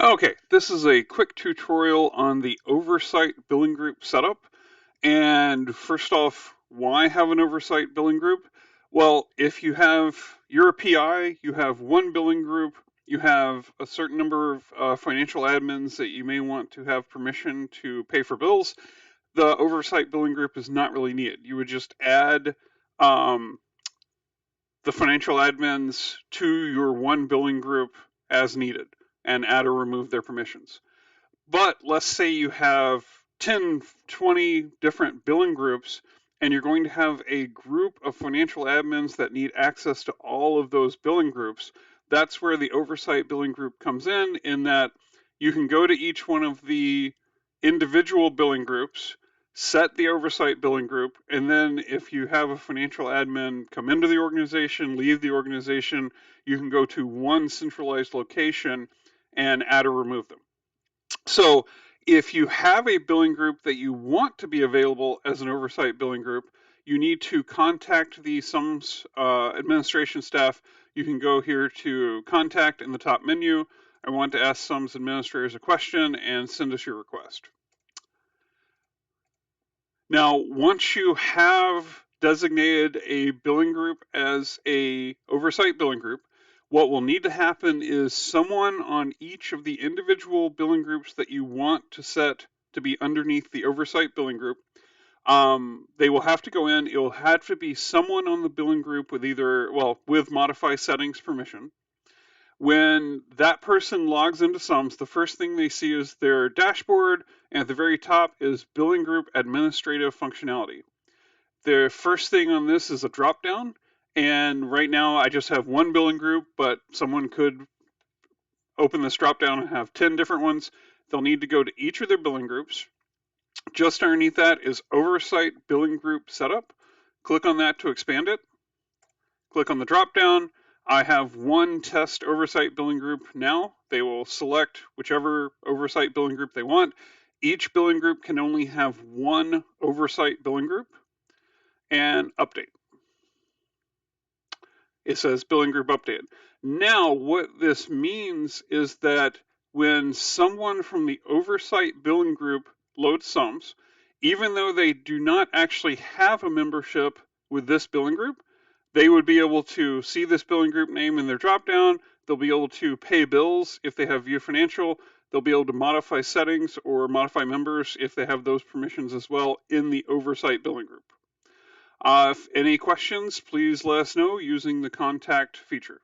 Okay, this is a quick tutorial on the oversight billing group setup. And first off, why have an oversight billing group? Well, if you're a PI, you have one billing group, you have a certain number of financial admins that you may want to have permission to pay for bills, the oversight billing group is not really needed. You would just add um, the financial admins to your one billing group as needed and add or remove their permissions. But let's say you have 10, 20 different billing groups, and you're going to have a group of financial admins that need access to all of those billing groups. That's where the oversight billing group comes in that you can go to each one of the individual billing groups, set the oversight billing group, and then if you have a financial admin come into the organization, leave the organization, you can go to one centralized location and add or remove them. So if you have a billing group that you want to be available as an oversight billing group, you need to contact the SUMS administration staff. You can go here to contact in the top menu. I want to ask SUMS administrators a question and send us your request. Now, once you have designated a billing group as a oversight billing group, what will need to happen is someone on each of the individual billing groups that you want to set to be underneath the oversight billing group, they will have to go in. It will have to be someone on the billing group with with modify settings permission. When that person logs into SUMS, the first thing they see is their dashboard, and at the very top is billing group administrative functionality. The first thing on this is a drop down, and right now I just have one billing group, but someone could open this drop down and have 10 different ones. They'll need to go to each of their billing groups. Just underneath that is oversight billing group setup. Click on that to expand it. Click on the drop down. I have one test oversight billing group now. They will select whichever oversight billing group they want. Each billing group can only have one oversight billing group, and update. It says billing group updated. Now, what this means is that when someone from the oversight billing group loads SUMS, even though they do not actually have a membership with this billing group, they would be able to see this billing group name in their dropdown. They'll be able to pay bills if they have View Financial. They'll be able to modify settings or modify members if they have those permissions as well in the oversight billing group. If any questions, please let us know using the contact feature.